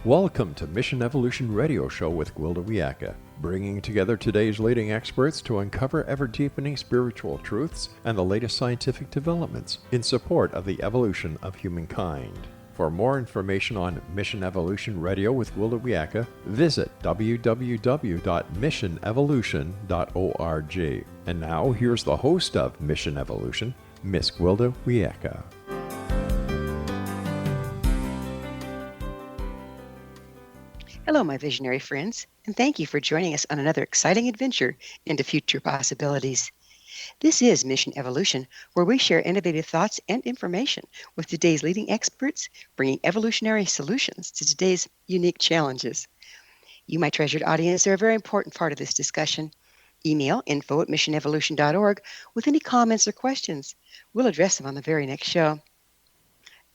Welcome to Mission Evolution Radio Show with Gwilda Wiyaka, bringing together today's leading experts to uncover ever-deepening spiritual truths and the latest scientific developments in support of the evolution of humankind. For more information on Mission Evolution Radio with Gwilda Wiyaka, visit www.missionevolution.org. And now, here's the host of Mission Evolution, Miss Gwilda Wiyaka. Hello, my visionary friends, and thank you for joining us on another exciting adventure into future possibilities. This is Mission Evolution, where we share innovative thoughts and information with today's leading experts, bringing evolutionary solutions to today's unique challenges. You, my treasured audience, are a very important part of this discussion. Email info@missionevolution.org with any comments or questions. We'll address them on the very next show.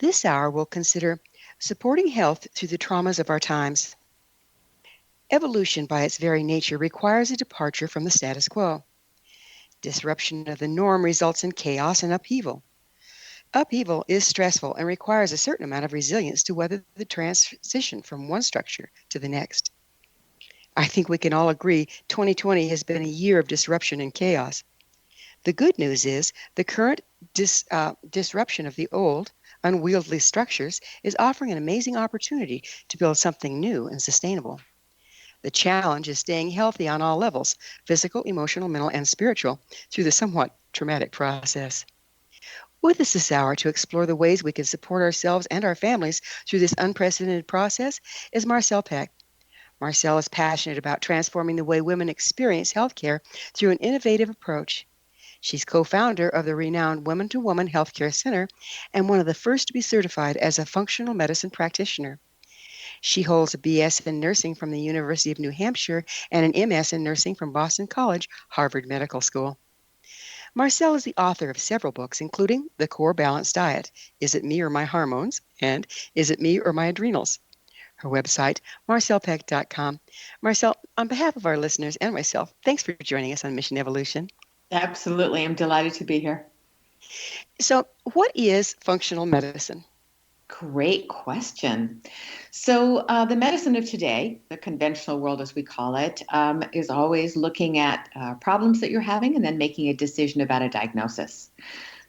This hour will consider supporting health through the traumas of our times. Evolution, by its very nature, requires a departure from the status quo. Disruption of the norm results in chaos and upheaval. Upheaval is stressful and requires a certain amount of resilience to weather the transition from one structure to the next. I think we can all agree 2020 has been a year of disruption and chaos. The good news is the current disruption of the old, unwieldy structures is offering an amazing opportunity to build something new and sustainable. The challenge is staying healthy on all levels, physical, emotional, mental, and spiritual, through the somewhat traumatic process. With us this hour to explore the ways we can support ourselves and our families through this unprecedented process is Marcelle Pick. Marcelle is passionate about transforming the way women experience healthcare through an innovative approach. She's co-founder of the renowned Woman-to-Woman Healthcare Center and one of the first to be certified as a functional medicine practitioner. She holds a BS in nursing from the University of New Hampshire and an MS in nursing from Boston College, Harvard Medical School. Marcelle is the author of several books, including The Core Balanced Diet, Is It Me or My Hormones? And Is It Me or My Adrenals? Her website, marcellepick.com. Marcelle, on behalf of our listeners and myself, thanks for joining us on Mission Evolution. Absolutely. I'm delighted to be here. So, what is functional medicine? Great question. So the medicine of today, the conventional world as we call it, is always looking at problems that you're having and then making a decision about a diagnosis.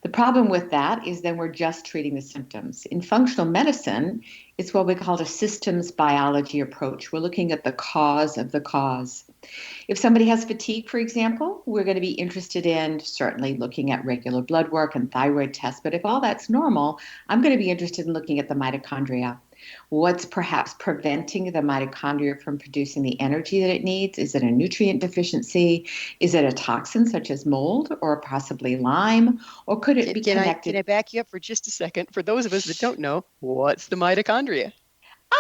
The problem with that is then we're just treating the symptoms. In functional medicine, it's what we call a systems biology approach. We're looking at the cause of the cause. If somebody has fatigue, for example, we're going to be interested in certainly looking at regular blood work and thyroid tests. But if all that's normal, I'm going to be interested in looking at the mitochondria. What's perhaps preventing the mitochondria from producing the energy that it needs? Is it a nutrient deficiency? Is it a toxin such as mold or possibly Lyme? Or could it be connected? Can I back you up for just a second? For those of us that don't know, what's the mitochondria?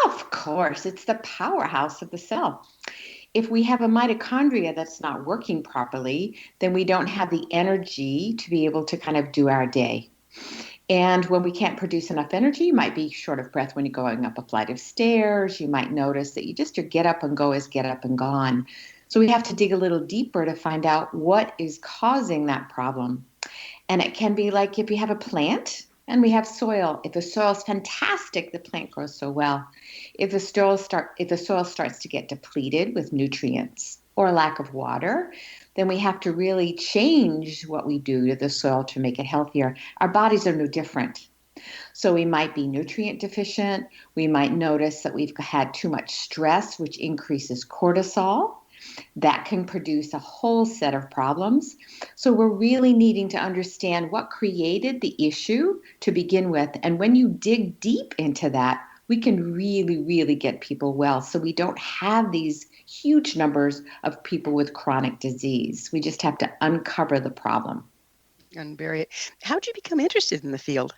Of course, it's the powerhouse of the cell. If we have a mitochondria that's not working properly, then we don't have the energy to be able to kind of do our day. And when we can't produce enough energy, you might be short of breath when you're going up a flight of stairs. You might notice that your get up and go is get up and gone. So we have to dig a little deeper to find out what is causing that problem. And it can be like if you have a plant and we have soil. If the soil is fantastic, the plant grows so well. If the soil starts to get depleted with nutrients or lack of water, then we have to really change what we do to the soil to make it healthier. Our bodies are no different. So we might be nutrient deficient. We might notice that we've had too much stress, which increases cortisol. That can produce a whole set of problems. So we're really needing to understand what created the issue to begin with. And when you dig deep into that, we can really, really get people well. So we don't have these huge numbers of people with chronic disease. We just have to uncover the problem. Unbury it. How did you become interested in the field?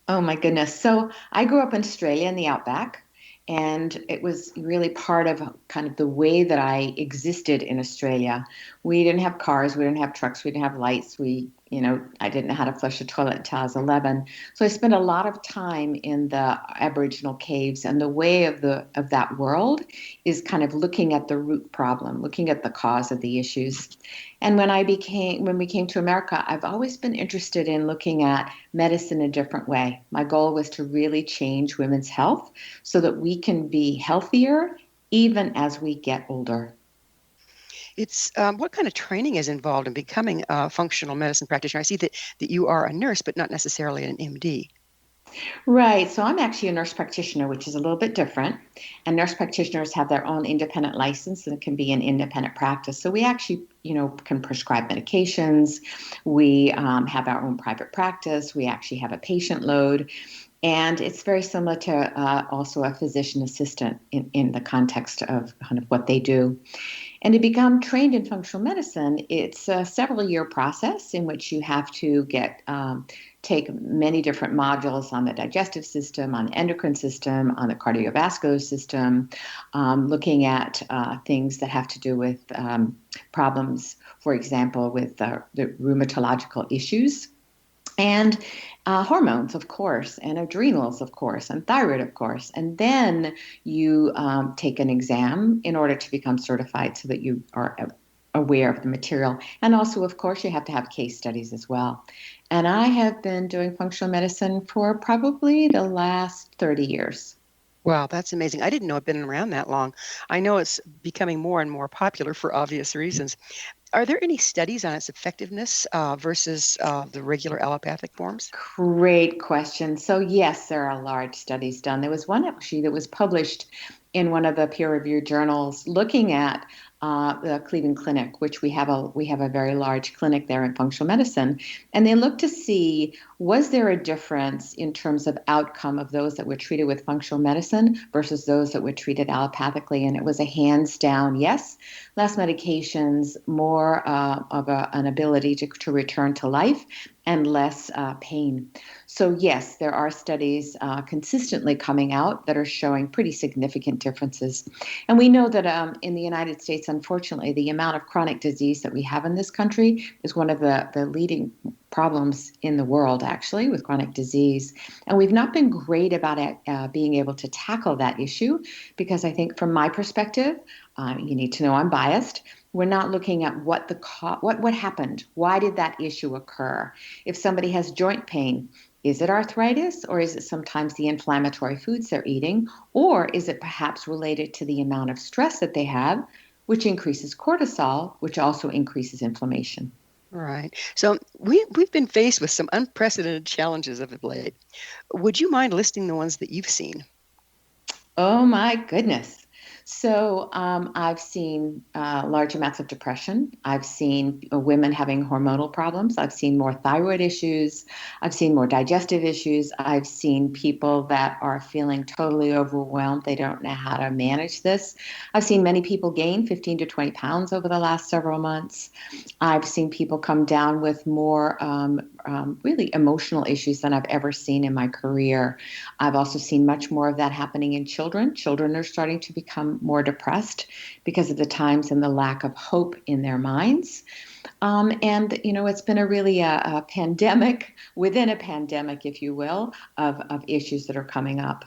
Oh, my goodness. So I grew up in Australia in the outback. And it was really part of kind of the way that I existed in Australia. We didn't have cars, we didn't have trucks, we didn't have lights. We I didn't know how to flush a toilet until I was 11. So I spent a lot of time in the Aboriginal caves, and the way of that world is kind of looking at the root problem, looking at the cause of the issues. And when we came to America, I've always been interested in looking at medicine a different way. My goal was to really change women's health so that we can be healthier even as we get older. It's what kind of training is involved in becoming a functional medicine practitioner? I see that you are a nurse, but not necessarily an MD. Right. So I'm actually a nurse practitioner, which is a little bit different. And nurse practitioners have their own independent license and it can be an independent practice. So we actually, can prescribe medications. We have our own private practice. We actually have a patient load. And it's very similar to also a physician assistant in the context of kind of what they do. And to become trained in functional medicine, it's a several-year process in which you have to take many different modules on the digestive system, on the endocrine system, on the cardiovascular system, looking at things that have to do with problems, for example, with the rheumatological issues. And hormones, of course, and adrenals, of course, and thyroid, of course. And then you take an exam in order to become certified so that you are aware of the material. And also, of course, you have to have case studies as well. And I have been doing functional medicine for probably the last 30 years. Wow, that's amazing. I didn't know it'd been around that long. I know it's becoming more and more popular for obvious reasons. Are there any studies on its effectiveness versus the regular allopathic forms? Great question. So yes, there are large studies done. There was one actually that was published in one of the peer-reviewed journals looking at the Cleveland Clinic, which we have a very large clinic there in functional medicine, and they looked to see, was there a difference in terms of outcome of those that were treated with functional medicine versus those that were treated allopathically, and it was a hands down yes. Less medications, more of an ability to return to life, and less pain. So yes, there are studies consistently coming out that are showing pretty significant differences. And we know that in the United States, unfortunately, the amount of chronic disease that we have in this country is one of the leading problems in the world, actually, with chronic disease. And we've not been great about being able to tackle that issue because I think from my perspective, you need to know I'm biased. We're not looking at what happened. Why did that issue occur? If somebody has joint pain, is it arthritis or is it sometimes the inflammatory foods they're eating? Or is it perhaps related to the amount of stress that they have, which increases cortisol, which also increases inflammation? Right. So we've been faced with some unprecedented challenges of late. Would you mind listing the ones that you've seen? Oh my goodness. So I've seen large amounts of depression. I've seen women having hormonal problems. I've seen more thyroid issues. I've seen more digestive issues. I've seen people that are feeling totally overwhelmed. They don't know how to manage this. I've seen many people gain 15 to 20 pounds over the last several months. I've seen people come down with more really emotional issues than I've ever seen in my career. I've also seen much more of that happening in children. Children are starting to become more depressed because of the times and the lack of hope in their minds. And, it's been a pandemic within a pandemic, if you will, of issues that are coming up.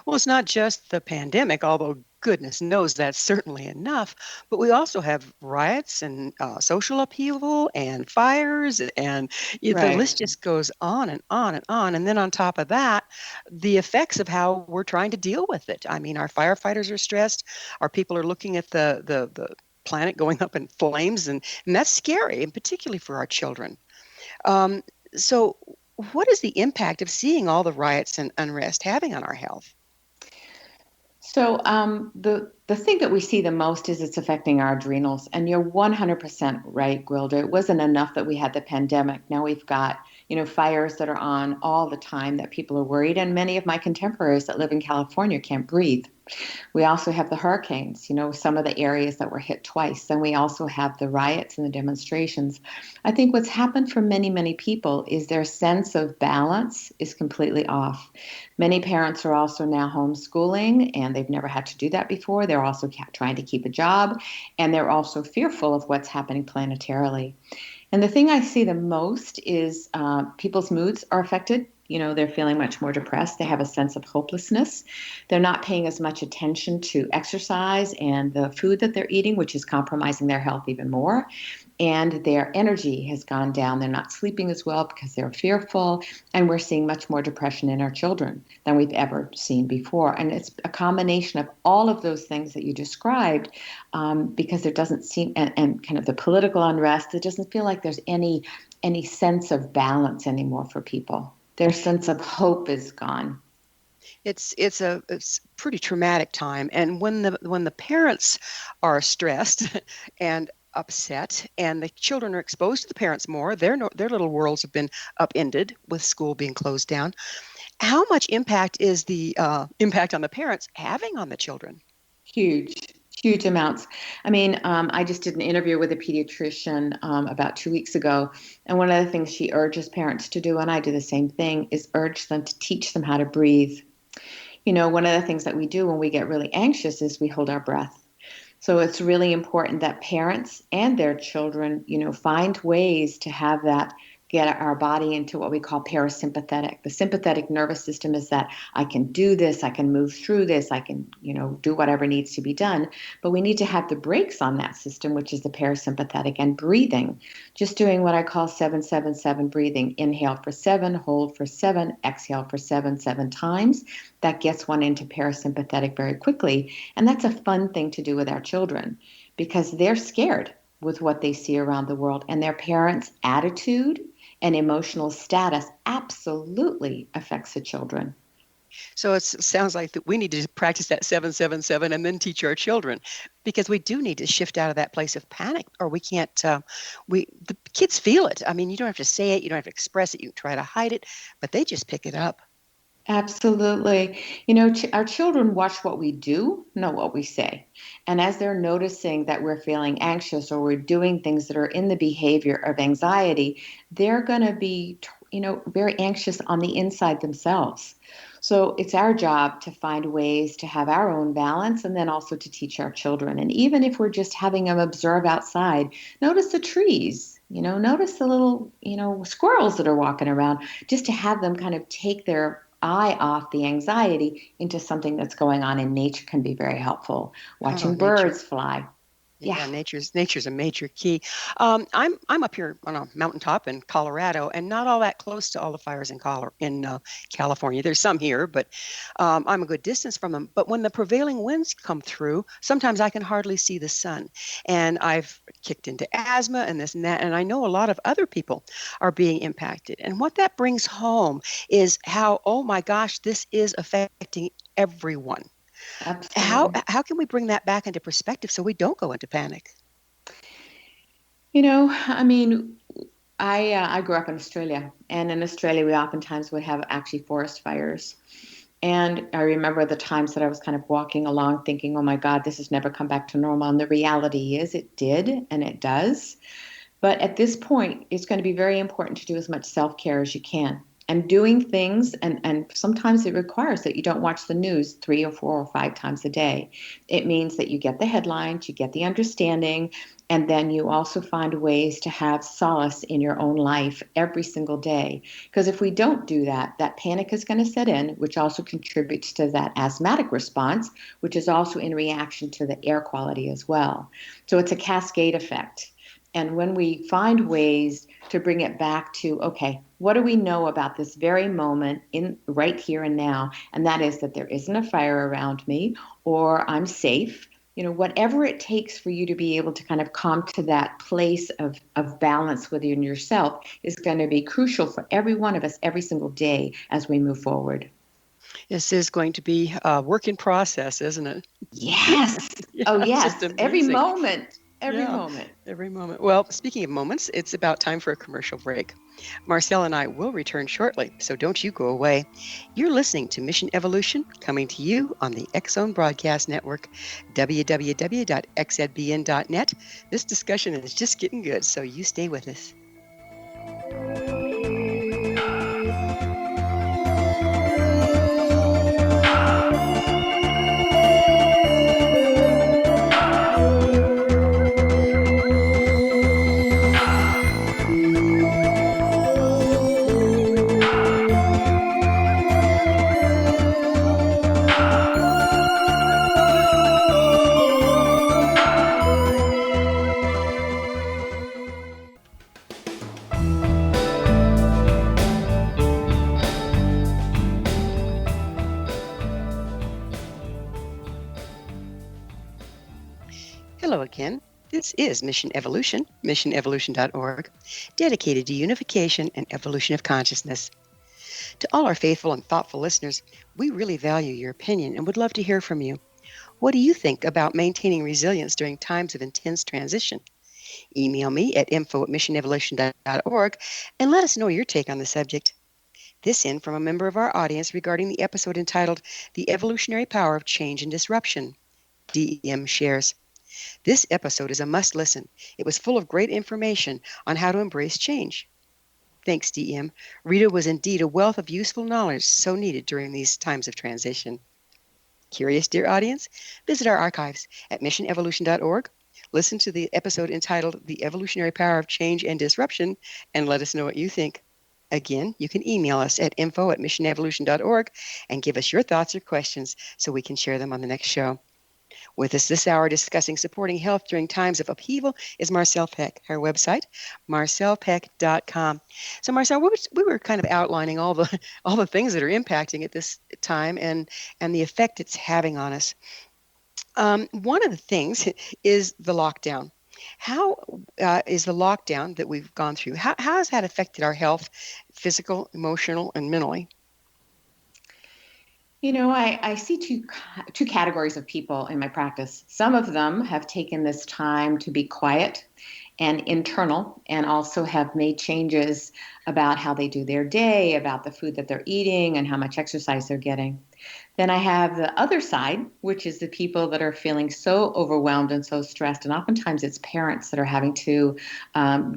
Well, it's not just the pandemic, although goodness knows that's certainly enough, but we also have riots and social upheaval and fires, and the Right. list just goes on and on and on. And then on top of that, the effects of how we're trying to deal with it. I mean, our firefighters are stressed. Our people are looking at the planet going up in flames, and that's scary, and particularly for our children. Um, so, what is the impact of seeing all the riots and unrest having on our health? So the thing that we see the most is it's affecting our adrenals. And you're 100% right, Gwilda. It wasn't enough that we had the pandemic. Now we've got, fires that are on all the time that people are worried. And many of my contemporaries that live in California can't breathe. We also have the hurricanes, some of the areas that were hit twice. Then we also have the riots and the demonstrations. I think what's happened for many, many people is their sense of balance is completely off. Many parents are also now homeschooling, and they've never had to do that before. They're also trying to keep a job, and they're also fearful of what's happening planetarily. And the thing I see the most is people's moods are affected. They're feeling much more depressed. They have a sense of hopelessness. They're not paying as much attention to exercise and the food that they're eating, which is compromising their health even more. And their energy has gone down. They're not sleeping as well because they're fearful. And we're seeing much more depression in our children than we've ever seen before. And it's a combination of all of those things that you described, because there doesn't seem, and kind of the political unrest, it doesn't feel like there's any sense of balance anymore for people. Their sense of hope is gone. It's a pretty traumatic time, and when the parents are stressed and upset, and the children are exposed to the parents more, their little worlds have been upended with school being closed down. How much impact is the impact on the parents having on the children? Huge amounts. I mean, I just did an interview with a pediatrician about 2 weeks ago, and one of the things she urges parents to do, and I do the same thing, is urge them to teach them how to breathe. One of the things that we do when we get really anxious is we hold our breath. So it's really important that parents and their children, find ways to have that, get our body into what we call parasympathetic. The sympathetic nervous system is that I can do this, I can move through this, I can, do whatever needs to be done. But we need to have the brakes on that system, which is the parasympathetic, and breathing. Just doing what I call 7-7-7 breathing. Inhale for 7, hold for 7, exhale for 7 times. That gets one into parasympathetic very quickly. And that's a fun thing to do with our children because they're scared with what they see around the world, and their parents' attitude and emotional status absolutely affects the children. So it sounds like that we need to practice that 7-7-7 and then teach our children, because we do need to shift out of that place of panic, or we can't. The kids feel it. I mean, you don't have to say it, you don't have to express it, you can try to hide it, but they just pick it up. Absolutely. Our children watch what we do, not what we say. And as they're noticing that we're feeling anxious or we're doing things that are in the behavior of anxiety, they're going to be, very anxious on the inside themselves. So it's our job to find ways to have our own balance and then also to teach our children. And even if we're just having them observe outside, notice the trees, notice the little, squirrels that are walking around, just to have them kind of take their eye off the anxiety into something that's going on in nature can be very helpful. Watching birds fly. Yeah, nature's a major key. I'm up here on a mountaintop in Colorado, and not all that close to all the fires in California. There's some here, but I'm a good distance from them. But when the prevailing winds come through, sometimes I can hardly see the sun, and I've kicked into asthma and this and that. And I know a lot of other people are being impacted. And what that brings home is how, oh my gosh, this is affecting everyone. Absolutely. How can we bring that back into perspective so we don't go into panic? I mean, I grew up in Australia, and in Australia, we oftentimes would have actually forest fires. And I remember the times that I was kind of walking along thinking, oh my God, this has never come back to normal. And the reality is it did, and it does. But at this point, it's going to be very important to do as much self-care as you can. And doing things, and sometimes it requires that you don't watch the news 3 or 4 or 5 times a day. It means that you get the headlines, you get the understanding, and then you also find ways to have solace in your own life every single day. Because if we don't do that, that panic is going to set in, which also contributes to that asthmatic response, which is also in reaction to the air quality as well. So it's a cascade effect. And when we find ways to bring it back to, okay, what do we know about this very moment in right here and now? And that is that there isn't a fire around me, or I'm safe. Whatever it takes for you to be able to kind of come to that place of balance within yourself is going to be crucial for every one of us every single day as we move forward. This is going to be a work in process, isn't it? Yes. Yeah, oh, yes. Every moment. Every moment. Well, speaking of moments, it's about time for a commercial break. Marcelle and I will return shortly, so don't you go away. You're listening to Mission Evolution, coming to you on the X-Zone Broadcast Network, www.xzbn.net. This discussion is just getting good, so you stay with us. again. This is Mission Evolution, missionevolution.org, dedicated to unification and evolution of consciousness. To all our faithful and thoughtful listeners, we really value your opinion and would love to hear from you. What do you think about maintaining resilience during times of intense transition? Email me at info@missionevolution.org and let us know your take on the subject. This in from a member of our audience regarding the episode entitled The Evolutionary Power of Change and Disruption. DEM shares, "This episode is a must listen. It was full of great information on how to embrace change." Thanks, DEM. Rita was indeed a wealth of useful knowledge so needed during these times of transition. Curious, dear audience? Visit our archives at missionevolution.org. Listen to the episode entitled The Evolutionary Power of Change and Disruption and let us know what you think. Again, you can email us at info@missionevolution.org and give us your thoughts or questions so we can share them on the next show. With us this hour discussing supporting health during times of upheaval is Marcelle Pick. Her website, marcellepick.com. So, Marcelle, we were kind of outlining all the things that are impacting at this time and the effect it's having on us. One of the things is the lockdown. How is the lockdown that we've gone through? How has that affected our health, physical, emotional, and mentally? I see two categories of people in my practice. Some of them have taken this time to be quiet and internal and also have made changes about how they do their day, about the food that they're eating, and how much exercise they're getting. Then I have the other side, which is the people that are feeling so overwhelmed and so stressed. And oftentimes it's parents that are having to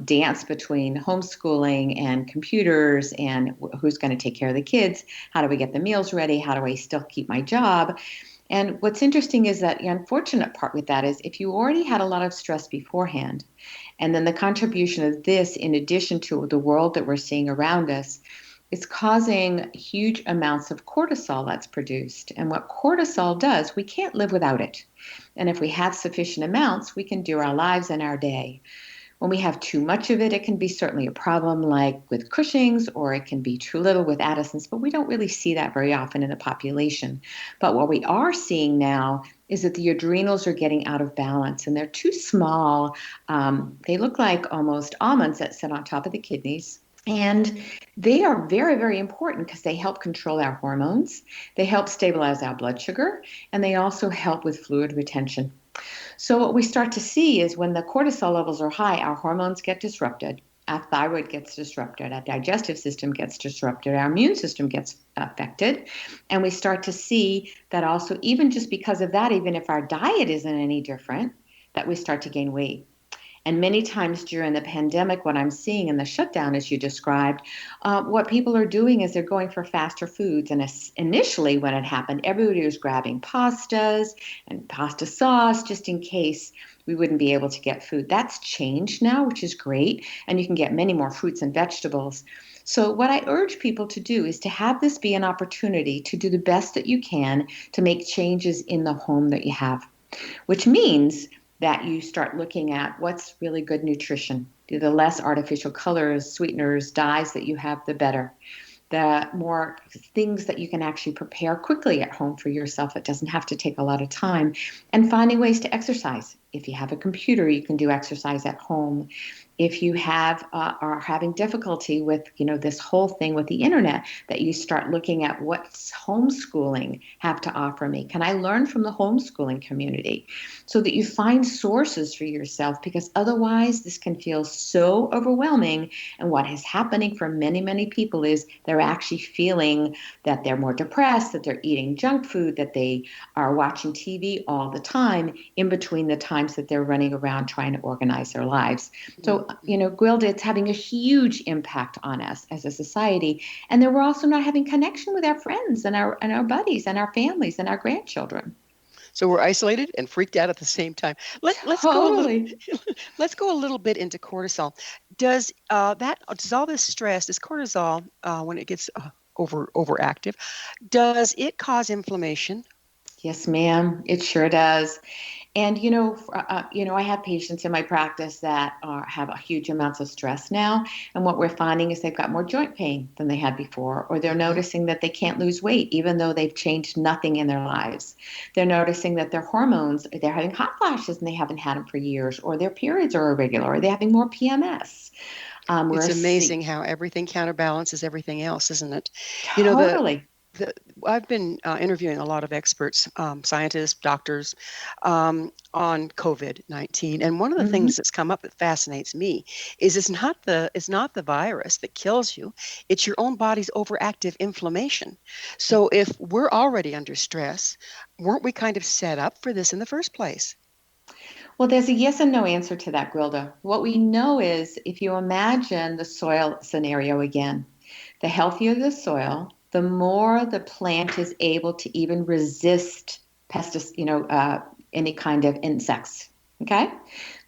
dance between homeschooling and computers and who's going to take care of the kids. How do we get the meals ready? How do I still keep my job? And what's interesting is that the unfortunate part with that is if you already had a lot of stress beforehand, and then the contribution of this in addition to the world that we're seeing around us, it's causing huge amounts of cortisol that's produced. And what cortisol does, we can't live without it. And if we have sufficient amounts, we can do our lives and our day. When we have too much of it, it can be certainly a problem like with Cushing's, or it can be too little with Addison's, but we don't really see that very often in the population. But what we are seeing now is that the adrenals are getting out of balance and they're too small. They look like almost almonds that sit on top of the kidneys. And they are very, very important because they help control our hormones, they help stabilize our blood sugar, and they also help with fluid retention. So what we start to see is when the cortisol levels are high, our hormones get disrupted, our thyroid gets disrupted, our digestive system gets disrupted, our immune system gets affected, and we start to see that also, even just because of that, even if our diet isn't any different, that we start to gain weight. And many times during the pandemic, what I'm seeing in the shutdown, as you described, what people are doing is they're going for faster foods. And initially, when it happened, everybody was grabbing pastas and pasta sauce just in case we wouldn't be able to get food. That's changed now, which is great. And you can get many more fruits and vegetables. So what I urge people to do is to have this be an opportunity to do the best that you can to make changes in the home that you have, which means that you start looking at what's really good nutrition. The less artificial colors, sweeteners, dyes that you have, the better. The more things that you can actually prepare quickly at home for yourself. It doesn't have to take a lot of time. And finding ways to exercise. If you have a computer, you can do exercise at home. If you are having difficulty with, this whole thing with the internet, that you start looking at what's homeschooling have to offer me. Can I learn from the homeschooling community? So that you find sources for yourself, because otherwise this can feel so overwhelming. And what is happening for many, many people is they're actually feeling that they're more depressed, that they're eating junk food, that they are watching TV all the time in between the times that they're running around trying to organize their lives. So, Gwilda, it's having a huge impact on us as a society. And then we're also not having connection with our friends and our buddies and our families and our grandchildren. So we're isolated and freaked out at the same time. Let's Totally. go a little bit into cortisol. Does all this stress, does cortisol, when it gets overactive, does it cause inflammation? Yes, ma'am. It sure does. And I have patients in my practice that have a huge amounts of stress now, and what we're finding is they've got more joint pain than they had before, or they're noticing that they can't lose weight even though they've changed nothing in their lives. They're noticing that their hormones, they're having hot flashes and they haven't had them for years, or their periods are irregular, or they're having more PMS. It's amazing how everything counterbalances everything else, isn't it? You know, Totally. I've been interviewing a lot of experts, scientists, doctors, on COVID-19, and one of the Mm-hmm. things that's come up that fascinates me is it's not the virus that kills you; it's your own body's overactive inflammation. So if we're already under stress, weren't we kind of set up for this in the first place? Well, there's a yes and no answer to that, Gwilda. What we know is if you imagine the soil scenario again, the healthier the soil, the more the plant is able to even resist any kind of insects. Okay?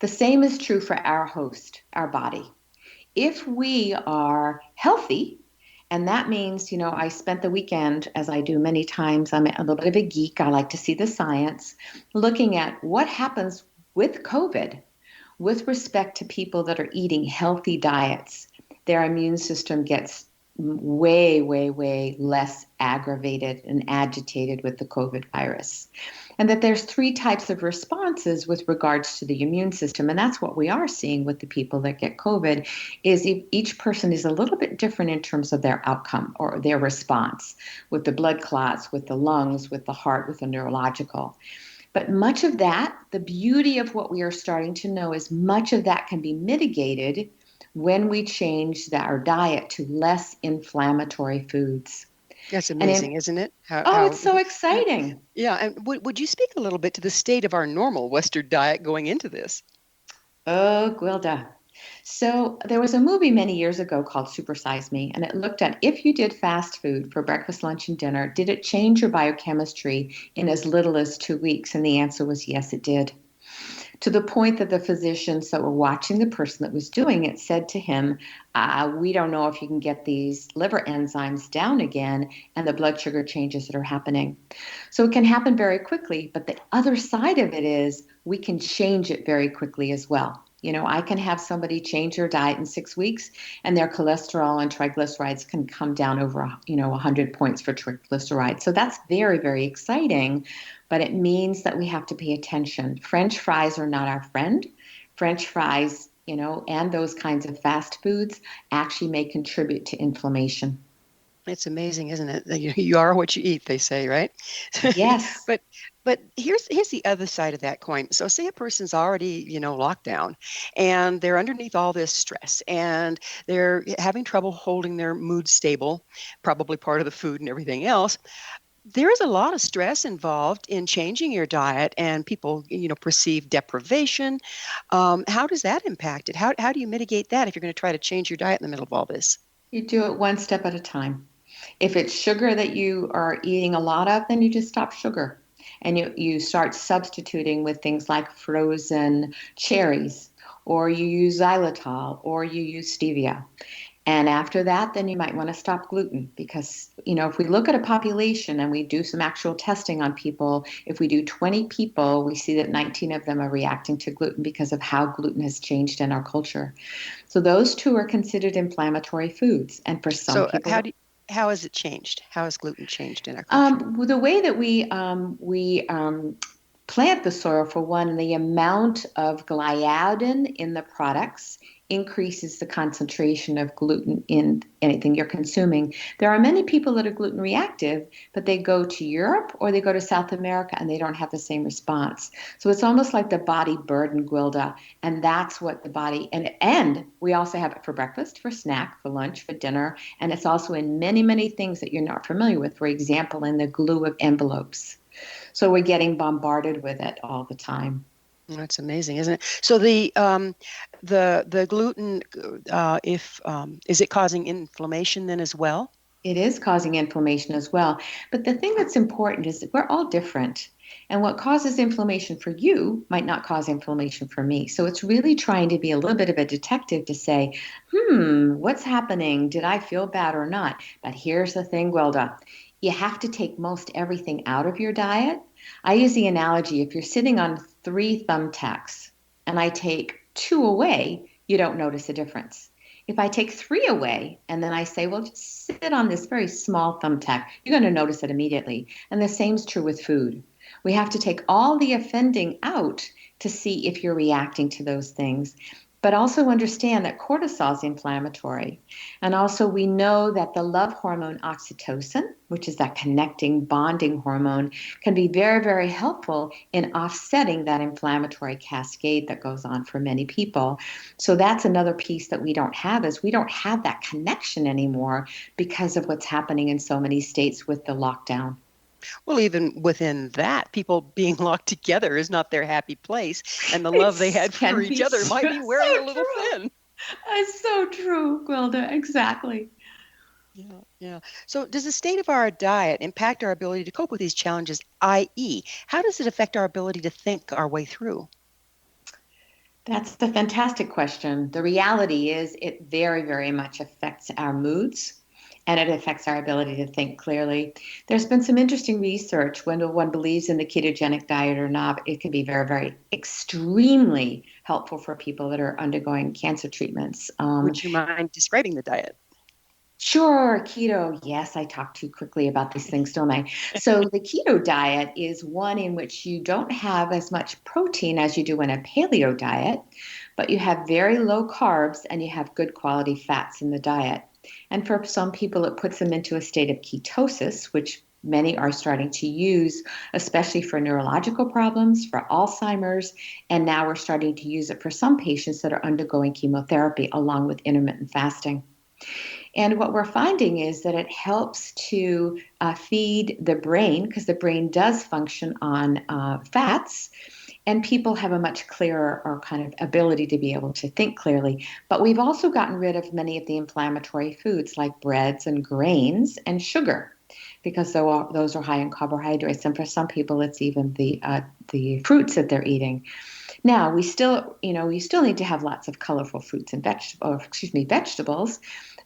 The same is true for our host, our body. If we are healthy, and that means, I spent the weekend, as I do many times, I'm a little bit of a geek. I like to see the science, looking at what happens with COVID with respect to people that are eating healthy diets. Their immune system gets way, way, way less aggravated and agitated with the COVID virus. And that there's three types of responses with regards to the immune system. And that's what we are seeing with the people that get COVID is each person is a little bit different in terms of their outcome or their response with the blood clots, with the lungs, with the heart, with the neurological. But much of that, the beauty of what we are starting to know is much of that can be mitigated when we change our diet to less inflammatory foods. That's And amazing, isn't it? oh, it's so exciting. Yeah. And would you speak a little bit to the state of our normal Western diet going into this? Oh, Gwilda. So there was a movie many years ago called Super Size Me, and it looked at if you did fast food for breakfast, lunch, and dinner, did it change your biochemistry in as little as 2 weeks? And the answer was yes, it did. To the point that the physicians that were watching the person that was doing it said to him, we don't know if you can get these liver enzymes down again and the blood sugar changes that are happening. So it can happen very quickly, but the other side of it is we can change it very quickly as well. I can have somebody change their diet in 6 weeks and their cholesterol and triglycerides can come down over, 100 points for triglycerides. So that's very, very exciting, but it means that we have to pay attention. French fries are not our friend. French fries, and those kinds of fast foods actually may contribute to inflammation. It's amazing, isn't it? That you are what you eat, they say, right? Yes. but but here's the other side of that coin. So say a person's already, locked down and they're underneath all this stress and they're having trouble holding their mood stable, probably part of the food and everything else. There is a lot of stress involved in changing your diet and people, perceive deprivation. How does that impact it? How do you mitigate that if you're going to try to change your diet in the middle of all this? You do it one step at a time. If it's sugar that you are eating a lot of, then you just stop sugar. And you start substituting with things like frozen cherries, or you use xylitol, or you use stevia. And after that, then you might want to stop gluten because, if we look at a population and we do some actual testing on people, if we do 20 people, we see that 19 of them are reacting to gluten because of how gluten has changed in our culture. So those two are considered inflammatory foods. And for some So people, how has it changed? How has gluten changed in our culture? the way that we plant the soil, for one, the amount of gliadin in the products increases the concentration of gluten in anything you're consuming. There are many people that are gluten reactive, but they go to Europe or they go to South America and they don't have the same response. So it's almost like the body burden, Gwilda, and that's what the body, and we also have it for breakfast, for snack, for lunch, for dinner, and it's also in many, many things that you're not familiar with, for example, in the glue of envelopes. So we're getting bombarded with it all the time. That's amazing, isn't it? So the gluten, if is it causing inflammation then as well? It is causing inflammation as well. But the thing that's important is that we're all different. And what causes inflammation for you might not cause inflammation for me. So it's really trying to be a little bit of a detective to say, what's happening? Did I feel bad or not? But here's the thing, Gwilda. You have to take most everything out of your diet, I use the analogy, if you're sitting on 3 thumbtacks and I take 2 away, you don't notice a difference. If I take 3 away and then I say, well, just sit on this very small thumbtack, you're going to notice it immediately. And the same is true with food. We have to take all the offending out to see if you're reacting to those things. But also understand that cortisol is inflammatory. And also we know that the love hormone oxytocin, which is that connecting, bonding hormone, can be very, very helpful in offsetting that inflammatory cascade that goes on for many people. So that's another piece that we don't have, is we don't have that connection anymore because of what's happening in so many states with the lockdown. Well, even within that, people being locked together is not their happy place, and the love they had for each other might be wearing a little thin. It's so true, Gwilda. Exactly. Yeah. So does the state of our diet impact our ability to cope with these challenges, i.e., how does it affect our ability to think our way through? That's the fantastic question. The reality is it very, very much affects our moods, and it affects our ability to think clearly. There's been some interesting research whether one believes in the ketogenic diet or not. It can be very, very extremely helpful for people that are undergoing cancer treatments. Would you mind describing the diet? Sure, keto. Yes, I talk too quickly about these things, don't I? So the keto diet is one in which you don't have as much protein as you do in a paleo diet, but you have very low carbs and you have good quality fats in the diet. And for some people, it puts them into a state of ketosis, which many are starting to use, especially for neurological problems, for Alzheimer's, and now we're starting to use it for some patients that are undergoing chemotherapy along with intermittent fasting. And what we're finding is that it helps to feed the brain, because the brain does function on fats, and people have a much clearer or kind of ability to be able to think clearly. But we've also gotten rid of many of the inflammatory foods like breads and grains and sugar, because those are high in carbohydrates. And for some people, it's even the fruits that they're eating. Now, we still need to have lots of colorful fruits and vegetables,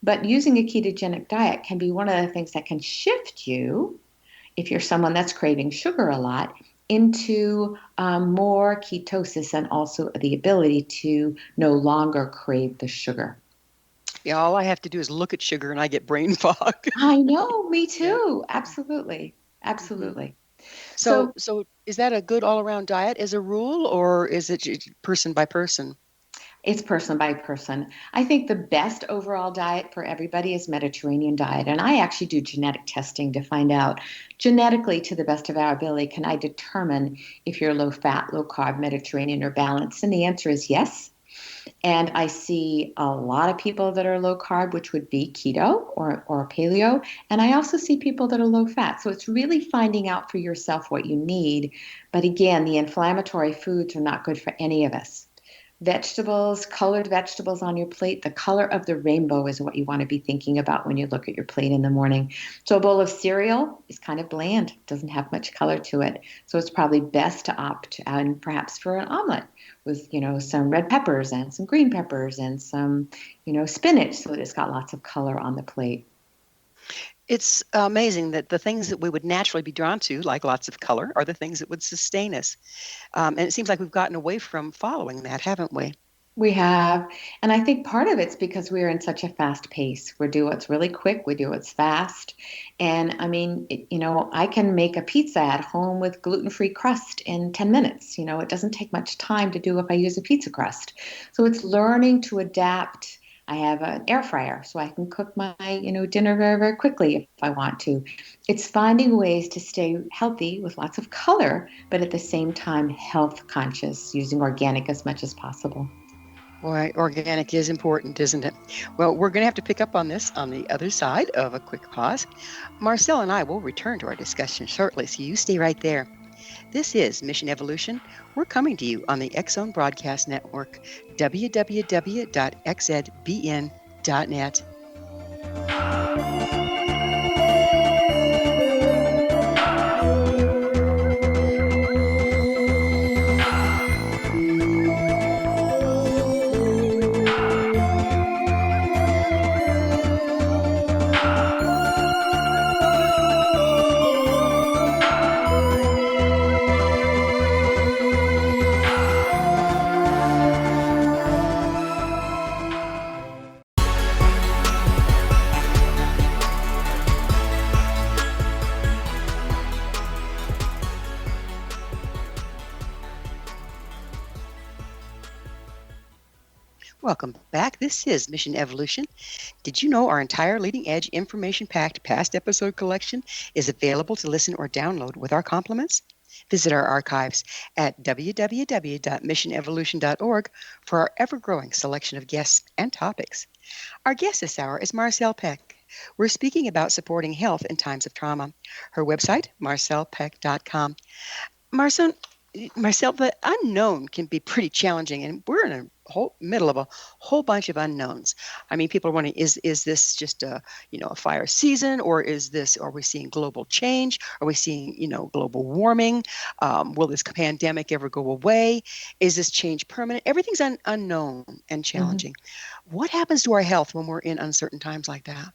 but using a ketogenic diet can be one of the things that can shift you, if you're someone that's craving sugar a lot, into more ketosis and also the ability to no longer crave the sugar. Yeah, all I have to do is look at sugar and I get brain fog. I know, me too. Yeah. Absolutely. Absolutely. So is that a good all-around diet as a rule, or is it person by person? It's person by person. I think the best overall diet for everybody is Mediterranean diet. And I actually do genetic testing to find out genetically, to the best of our ability, can I determine if you're low fat, low carb, Mediterranean, or balanced? And the answer is yes. And I see a lot of people that are low carb, which would be keto or paleo. And I also see people that are low fat. So it's really finding out for yourself what you need. But again, the inflammatory foods are not good for any of us. Vegetables, colored vegetables on your plate, the color of the rainbow is what you want to be thinking about when you look at your plate in the morning. So a bowl of cereal is kind of bland, doesn't have much color to it. So it's probably best to opt and perhaps for an omelet with, some red peppers and some green peppers and some, spinach, so that it's got lots of color on the plate. It's amazing that the things that we would naturally be drawn to, like lots of color, are the things that would sustain us. And it seems like we've gotten away from following that, haven't we? We have. And I think part of it's because we're in such a fast pace. We do what's really quick. We do what's fast. And I mean, I can make a pizza at home with gluten-free crust in 10 minutes. It doesn't take much time to do if I use a pizza crust. So it's learning to adapt. I have an air fryer, so I can cook my, dinner very, very quickly if I want to. It's finding ways to stay healthy with lots of color, but at the same time, health conscious, using organic as much as possible. Boy, organic is important, isn't it? Well, we're going to have to pick up on this on the other side of a quick pause. Marcelle and I will return to our discussion shortly, so you stay right there. This is Mission Evolution. We're coming to you on the X-Zone Broadcast Network, www.xzbn.net. Welcome back. This is Mission Evolution. Did you know our entire leading edge information packed past episode collection is available to listen or download with our compliments? Visit our archives at www.missionevolution.org for our ever growing selection of guests and topics. Our guest this hour is Marcelle Pick. We're speaking about supporting health in times of trauma. Her website, marcellepick.com. Marcel, Marcel, the unknown can be pretty challenging, and we're in a whole middle of a whole bunch of unknowns. I mean, people are wondering: is this just a fire season, or are we seeing global change? Are we seeing global warming? Will this pandemic ever go away? Is this change permanent? Everything's unknown and challenging. What happens to our health when we're in uncertain times like that?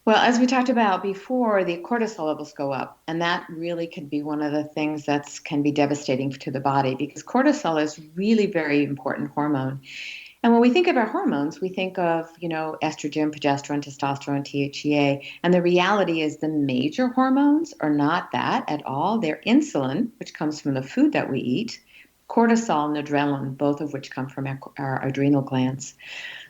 Well, as we talked about before, the cortisol levels go up, and that really can be one of the things that can be devastating to the body, because cortisol is really very important hormone. And when we think of our hormones, we think of, estrogen, progesterone, testosterone, THCA, and the reality is the major hormones are not that at all. They're insulin, which comes from the food that we eat, cortisol and adrenaline, both of which come from our adrenal glands.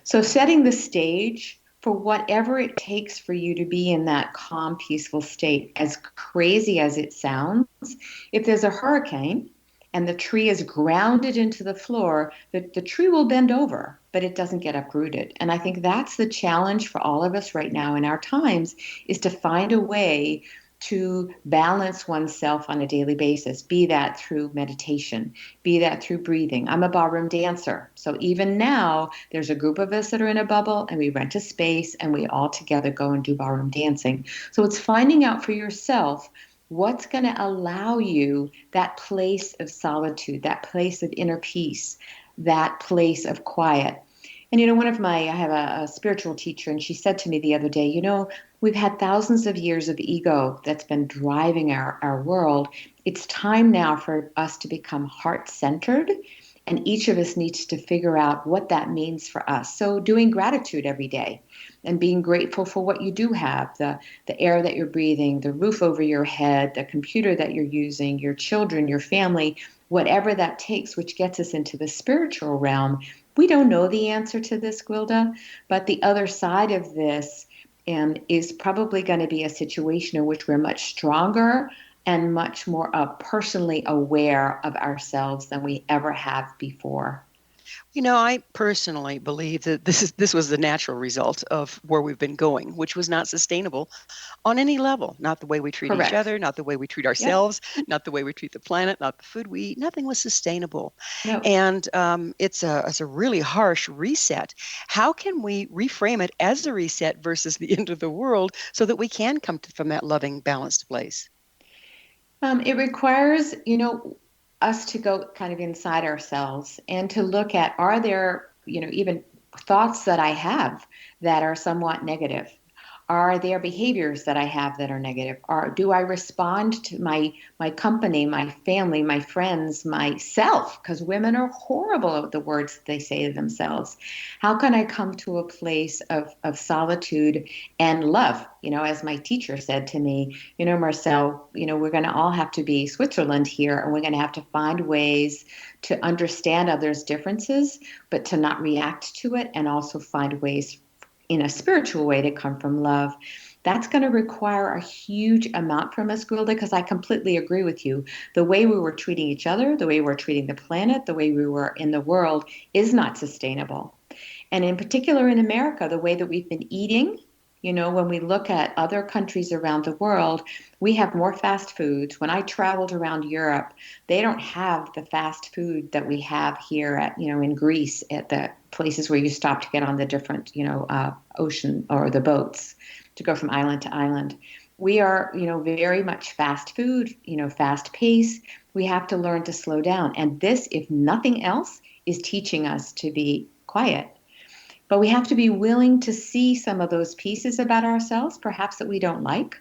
So setting the stage for whatever it takes for you to be in that calm, peaceful state, as crazy as it sounds, if there's a hurricane and the tree is grounded into the floor, the tree will bend over, but it doesn't get uprooted. And I think that's the challenge for all of us right now in our times, is to find a way to balance oneself on a daily basis, be that through meditation, be that through breathing. I'm a ballroom dancer. So even now, there's a group of us that are in a bubble, and we rent a space, and we all together go and do ballroom dancing. So it's finding out for yourself what's going to allow you that place of solitude, that place of inner peace, that place of quiet. And, I have a spiritual teacher, and she said to me the other day, we've had thousands of years of ego that's been driving our world. It's time now for us to become heart-centered, and each of us needs to figure out what that means for us. So doing gratitude every day and being grateful for what you do have, the air that you're breathing, the roof over your head, the computer that you're using, your children, your family, whatever that takes, which gets us into the spiritual realm. We don't know the answer to this, Gwilda, but the other side of this is probably going to be a situation in which we're much stronger and much more personally aware of ourselves than we ever have before. I personally believe that this was the natural result of where we've been going, which was not sustainable on any level. Not the way we treat each other, not the way we treat ourselves, not the way we treat the planet, not the food we eat. Nothing was sustainable. No. And it's a really harsh reset. How can we reframe it as a reset versus the end of the world so that we can come from that loving, balanced place? It requires, us to go kind of inside ourselves and to look at, are there, even thoughts that I have that are somewhat negative? Are there behaviors that I have that are negative? Or do I respond to my company, my family, my friends, myself? Because women are horrible at the words they say to themselves. How can I come to a place of solitude and love? As my teacher said to me, Marcelle, we're going to all have to be Switzerland here, and we're going to have to find ways to understand others' differences, but to not react to it, and also find ways in a spiritual way to come from love. That's going to require a huge amount from us, Gwilda, because I completely agree with you. The way we were treating each other, the way we're treating the planet, the way we were in the world is not sustainable. And in particular in America, the way that we've been eating, when we look at other countries around the world, we have more fast foods. When I traveled around Europe, they don't have the fast food that we have here at, in Greece, at the places where you stop to get on the different, ocean or the boats to go from island to island. We are, very much fast food, fast pace. We have to learn to slow down. And this, if nothing else, is teaching us to be quiet. But we have to be willing to see some of those pieces about ourselves, perhaps that we don't like,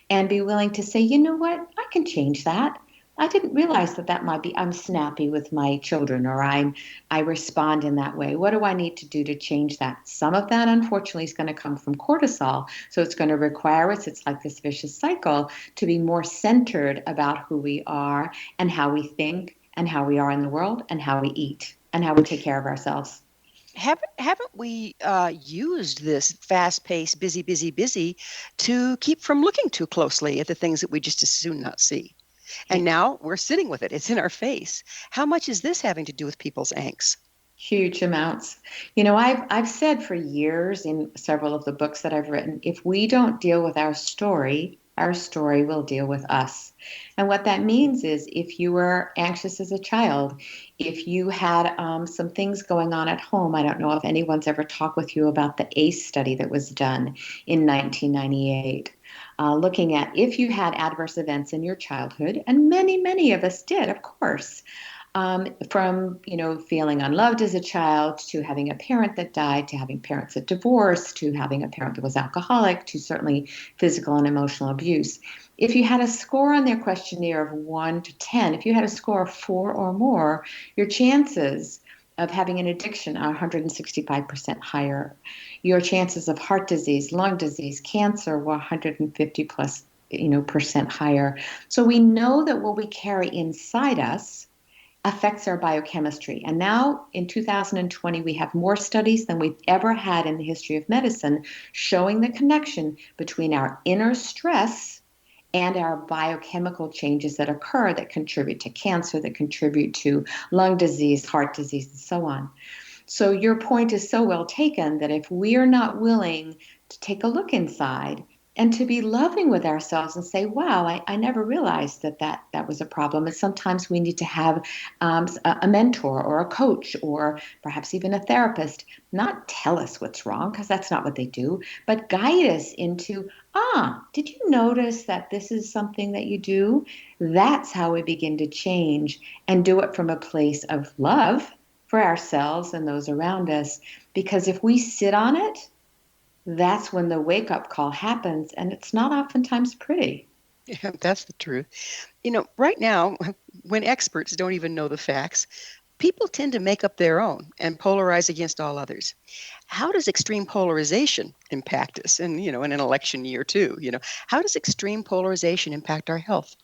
and be willing to say, you know what, I can change that. I didn't realize that might be, I'm snappy with my children, or I respond in that way. What do I need to do to change that? Some of that, unfortunately, is going to come from cortisol. So it's going to require us, it's like this vicious cycle, to be more centered about who we are and how we think and how we are in the world and how we eat and how we take care of ourselves. Haven't we used this fast-paced, busy, busy, busy to keep from looking too closely at the things that we just as soon not see? And now we're sitting with it. It's in our face. How much is this having to do with people's angst? Huge amounts. I've said for years in several of the books that I've written, if we don't deal with our story will deal with us. And what that means is if you were anxious as a child, if you had some things going on at home, I don't know if anyone's ever talked with you about the ACE study that was done in 1998. Looking at if you had adverse events in your childhood, and many, many of us did, of course, from feeling unloved as a child to having a parent that died to having parents that divorced to having a parent that was alcoholic to certainly physical and emotional abuse. If you had a score on their questionnaire of 1 to 10, if you had a score of 4 or more, your chances of having an addiction are 165% higher. Your chances of heart disease, lung disease, cancer were 150 plus percent higher. So we know that what we carry inside us affects our biochemistry. And now in 2020, we have more studies than we've ever had in the history of medicine showing the connection between our inner stress and our biochemical changes that occur that contribute to cancer, that contribute to lung disease, heart disease, and so on. So your point is so well taken that if we are not willing to take a look inside and to be loving with ourselves and say, wow, I never realized that was a problem. And sometimes we need to have a mentor or a coach or perhaps even a therapist, not tell us what's wrong, because that's not what they do, but guide us into, did you notice that this is something that you do? That's how we begin to change and do it from a place of love for ourselves and those around us. Because if we sit on it, that's when the wake-up call happens, and it's not oftentimes pretty. Yeah, that's the truth. Right now, when experts don't even know the facts, people tend to make up their own and polarize against all others. How does extreme polarization impact us? And, in an election year too, how does extreme polarization impact our health?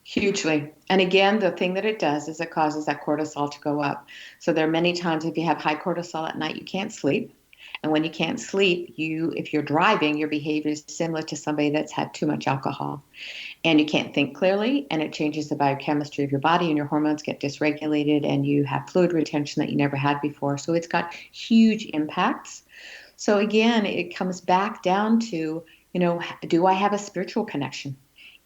Hugely. And again, the thing that it does is it causes that cortisol to go up. So there are many times if you have high cortisol at night, you can't sleep. And when you can't sleep, if you're driving, your behavior is similar to somebody that's had too much alcohol. And you can't think clearly, and it changes the biochemistry of your body, and your hormones get dysregulated, and you have fluid retention that you never had before. So it's got huge impacts. So again, it comes back down to, do I have a spiritual connection?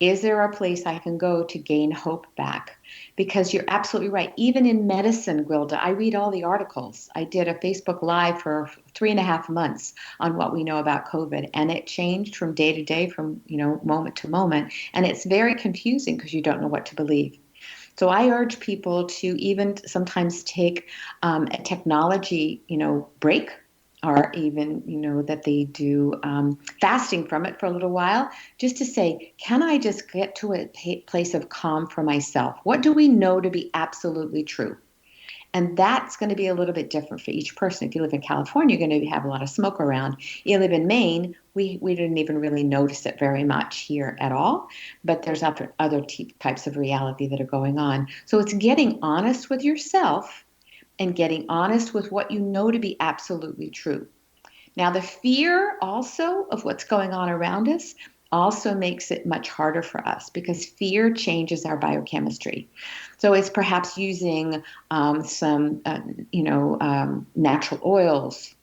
Is there a place I can go to gain hope back? Because you're absolutely right. Even in medicine, Gwilda, I read all the articles. I did a Facebook Live for 3.5 months on what we know about COVID, and it changed from day to day, from moment to moment, and it's very confusing because you don't know what to believe. So I urge people to even sometimes take a technology, break, or even, that they do fasting from it for a little while, just to say, can I just get to a place of calm for myself? What do we know to be absolutely true? And that's going to be a little bit different for each person. If you live in California, you're going to have a lot of smoke around. You live in Maine, we didn't even really notice it very much here at all. But there's other types of reality that are going on. So it's getting honest with yourself and getting honest with what you know to be absolutely true. Now, the fear also of what's going on around us also makes it much harder for us because fear changes our biochemistry. So it's perhaps using some, natural oils,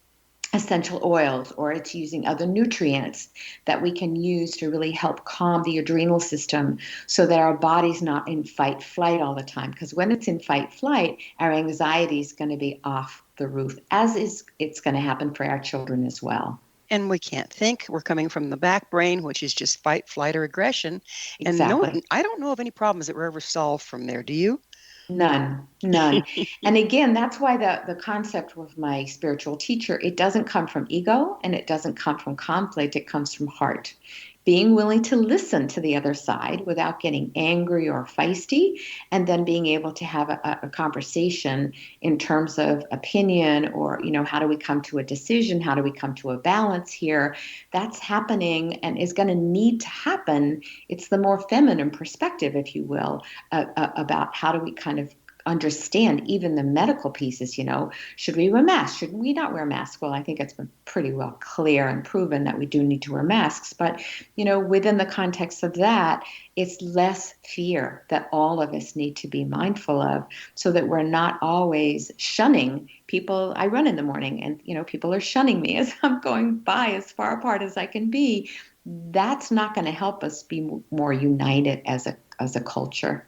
essential oils, or it's using other nutrients that we can use to really help calm the adrenal system so that our body's not in fight flight all the time. Because when it's in fight flight, our anxiety is going to be off the roof, as is it's going to happen for our children as well. And we can't think. We're coming from the back brain, which is just fight, flight, or aggression. Exactly. And I don't know of any problems that were ever solved from there. Do you? None. And again, that's why the concept of my spiritual teacher, it doesn't come from ego and it doesn't come from conflict. It comes from heart. Being willing to listen to the other side without getting angry or feisty, and then being able to have a conversation in terms of opinion or, how do we come to a decision? How do we come to a balance here? That's happening and is going to need to happen. It's the more feminine perspective, if you will, about how do we kind of understand even the medical pieces, should we wear masks? Should we not wear masks? Well, I think it's been pretty well clear and proven that we do need to wear masks. But, within the context of that, it's less fear that all of us need to be mindful of so that we're not always shunning people. I run in the morning and, people are shunning me as I'm going by as far apart as I can be. That's not going to help us be more united as a culture.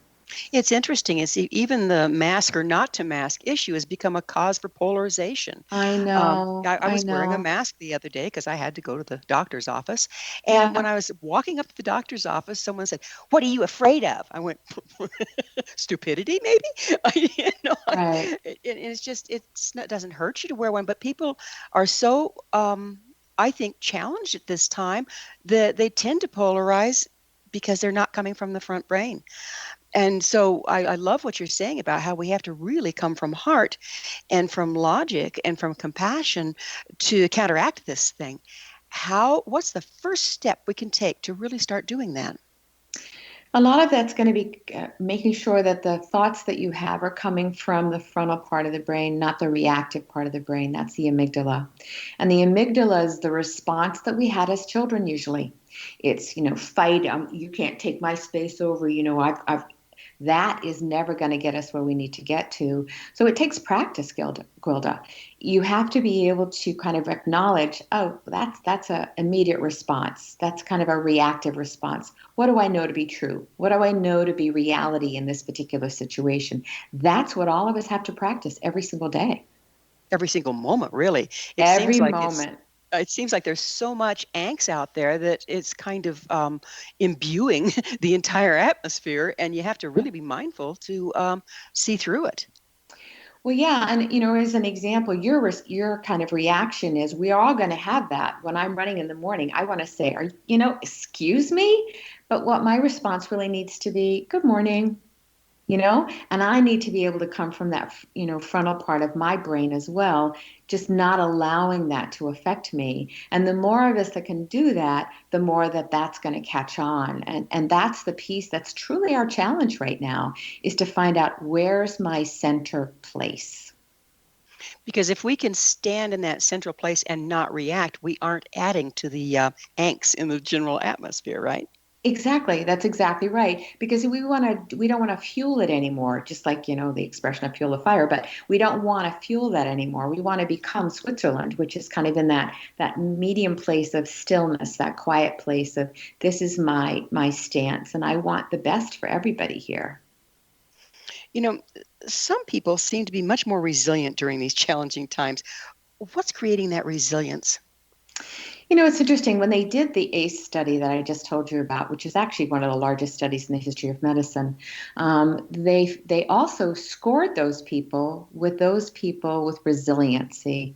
It's interesting. It's even the mask or not to mask issue has become a cause for polarization. I know. I was wearing a know. mask the other day because I had to go to the doctor's office. And when I was walking up to the doctor's office, someone said, "What are you afraid of?" I went, "Stupidity, maybe." Right. It's just, it doesn't hurt you to wear one. But people are so, I think, challenged at this time that they tend to polarize because they're not coming from the front brain. And so I love what you're saying about how we have to really come from heart and from logic and from compassion to counteract this thing. What's the first step we can take to really start doing that? A lot of that's going to be making sure that the thoughts that you have are coming from the frontal part of the brain, not the reactive part of the brain. That's the amygdala. And the amygdala is the response that we had as children usually. It's, fight, you can't take my space over, that is never going to get us where we need to get to. So it takes practice, Gwilda. You have to be able to kind of acknowledge, oh, that's an immediate response. That's kind of a reactive response. What do I know to be true? What do I know to be reality in this particular situation? That's what all of us have to practice every single day. Every single moment, really. Every moment. It seems like there's so much angst out there that it's kind of imbuing the entire atmosphere, and you have to really be mindful to see through it. Well, yeah, and as an example, your kind of reaction is we're all going to have that. When I'm running in the morning, I want to say, excuse me, but what my response really needs to be, good morning. And I need to be able to come from that, frontal part of my brain as well, just not allowing that to affect me. And the more of us that can do that, the more that's going to catch on. And that's the piece that's truly our challenge right now, is to find out where's my center place. Because if we can stand in that central place and not react, we aren't adding to the angst in the general atmosphere, right? Exactly. That's exactly right. Because we don't want to fuel it anymore. Just like, the expression of fuel the fire, but we don't want to fuel that anymore. We want to become Switzerland, which is kind of in that medium place of stillness, that quiet place of this is my stance. And I want the best for everybody here. Some people seem to be much more resilient during these challenging times. What's creating that resilience? It's interesting. When they did the ACE study that I just told you about, which is actually one of the largest studies in the history of medicine, they also scored those people with resiliency.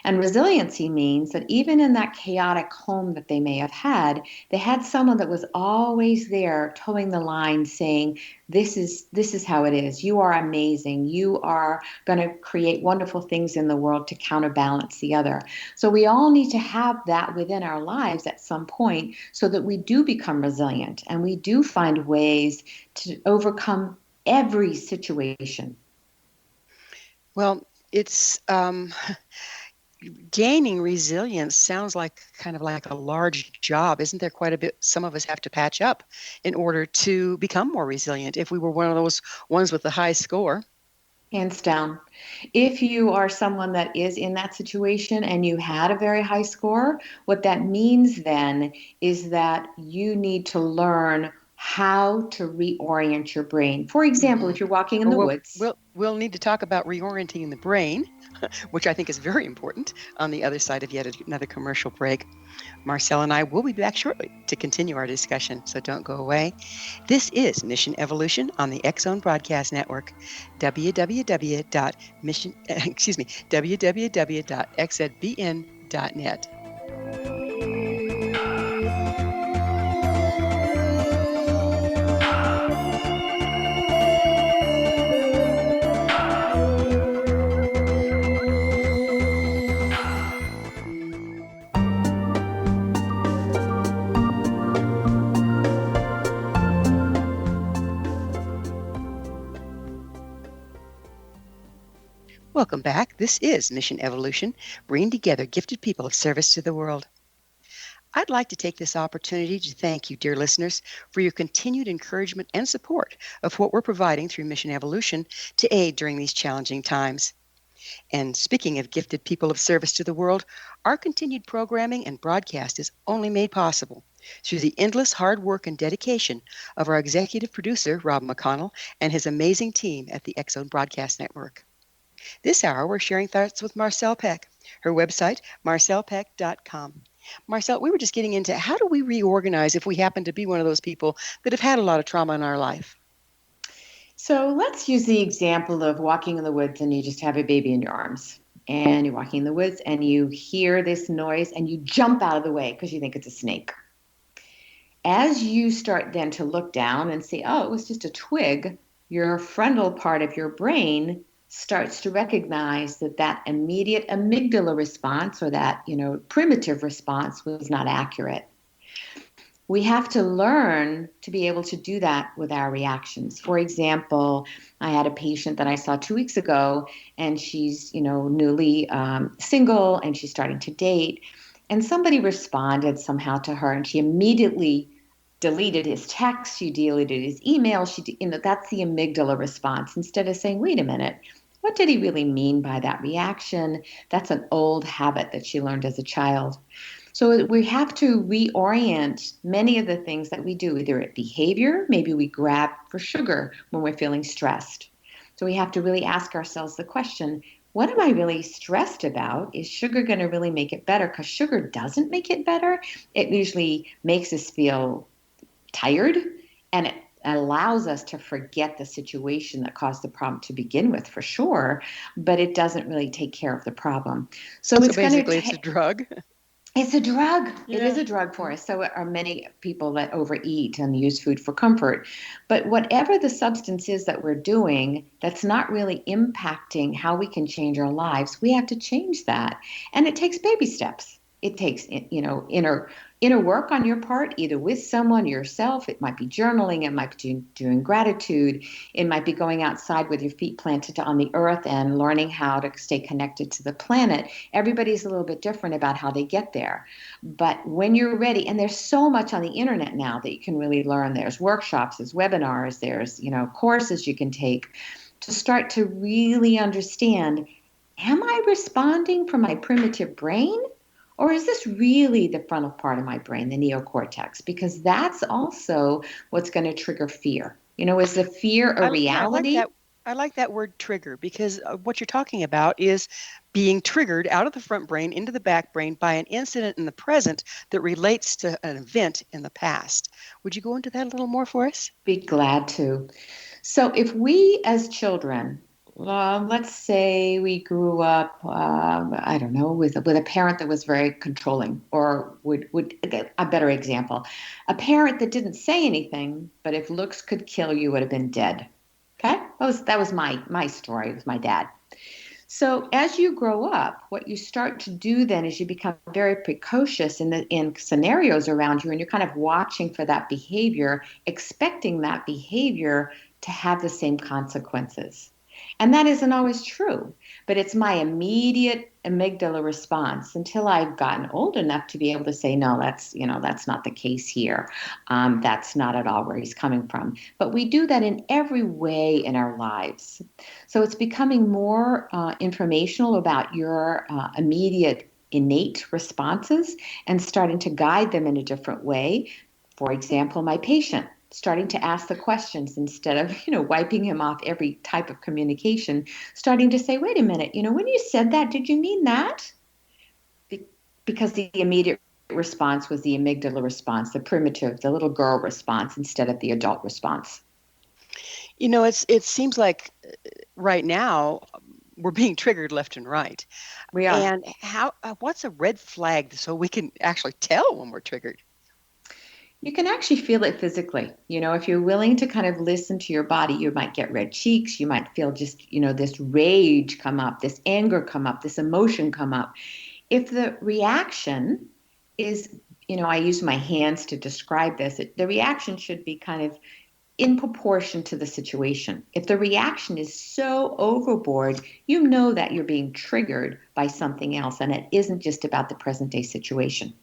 And resiliency means that even in that chaotic home that they may have had, they had someone that was always there towing the line saying, this is how it is. You are amazing. You are going to create wonderful things in the world to counterbalance the other. So we all need to have that within our lives at some point so that we do become resilient and we do find ways to overcome every situation. Well, it's gaining resilience sounds like kind of like a large job. Isn't there quite a bit some of us have to patch up in order to become more resilient if we were one of those ones with the high score? Hands down. If you are someone that is in that situation and you had a very high score, what that means then is that you need to learn how to reorient your brain. For example, if you're walking in the woods. We'll need to talk about reorienting the brain, which I think is very important, on the other side of yet another commercial break. Marcelle and I will be back shortly to continue our discussion, so don't go away. This is Mission Evolution on the X-Zone Broadcast Network, www.xzbn.net. Welcome back. This is Mission Evolution, bringing together gifted people of service to the world. I'd like to take this opportunity to thank you, dear listeners, for your continued encouragement and support of what we're providing through Mission Evolution to aid during these challenging times. And speaking of gifted people of service to the world, our continued programming and broadcast is only made possible through the endless hard work and dedication of our executive producer, Rob McConnell, and his amazing team at the X Zone Broadcast Network. This hour, we're sharing thoughts with Marcelle Pick, her website, marcellepick.com. Marcelle, we were just getting into how do we reorganize if we happen to be one of those people that have had a lot of trauma in our life? So let's use the example of walking in the woods and you just have a baby in your arms. And you're walking in the woods and you hear this noise and you jump out of the way because you think it's a snake. As you start then to look down and see, oh, it was just a twig, your frontal part of your brain starts to recognize that immediate amygdala response or that, primitive response was not accurate. We have to learn to be able to do that with our reactions. For example, I had a patient that I saw 2 weeks ago, and she's, newly single, and she's starting to date. And somebody responded somehow to her, and she immediately deleted his text. She deleted his email. That's the amygdala response. Instead of saying, wait a minute, what did he really mean by that reaction? That's an old habit that she learned as a child. So we have to reorient many of the things that we do, either at behavior, maybe we grab for sugar when we're feeling stressed. So we have to really ask ourselves the question, what am I really stressed about? Is sugar going to really make it better? Because sugar doesn't make it better. It usually makes us feel tired, and it allows us to forget the situation that caused the problem to begin with, for sure, but it doesn't really take care of the problem. So it's basically it's a drug. It's a drug. Yeah. It is a drug for us. So are many people that overeat and use food for comfort. But whatever the substance is that we're doing that's not really impacting how we can change our lives, we have to change that. And it takes baby steps. It takes, inner work on your part, either with someone, yourself. It might be journaling. It might be doing gratitude. It might be going outside with your feet planted on the earth and learning how to stay connected to the planet. Everybody's a little bit different about how they get there. But when you're ready, and there's so much on the internet now that you can really learn. There's workshops, there's webinars, there's, courses you can take to start to really understand, am I responding from my primitive brain? Or is this really the frontal part of my brain, the neocortex? Because that's also what's going to trigger fear. Is the fear a reality? I like that word trigger, because what you're talking about is being triggered out of the front brain into the back brain by an incident in the present that relates to an event in the past. Would you go into that a little more for us? Be glad to. So if we as children, let's say we grew up, I don't know, with a parent that was very controlling, or would a better example, a parent that didn't say anything, but if looks could kill you, would have been dead. Okay, that was my story with my dad. So as you grow up, what you start to do then is you become very precocious in scenarios around you, and you're kind of watching for that behavior, expecting that behavior to have the same consequences. And that isn't always true, but it's my immediate amygdala response until I've gotten old enough to be able to say, no, that's not the case here. That's not at all where he's coming from. But we do that in every way in our lives. So it's becoming more informational about your immediate innate responses and starting to guide them in a different way. For example, my patient, starting to ask the questions instead of, wiping him off every type of communication, starting to say, wait a minute, when you said that, did you mean that? Because the immediate response was the amygdala response, the primitive, the little girl response instead of the adult response. It seems like right now we're being triggered left and right. We are. And what's a red flag so we can actually tell when we're triggered? You can actually feel it physically. If you're willing to kind of listen to your body, you might get red cheeks. You might feel just, this rage come up, this anger come up, this emotion come up. If the reaction is, I use my hands to describe this, the reaction should be kind of in proportion to the situation. If the reaction is so overboard, you know that you're being triggered by something else, and it isn't just about the present day situation.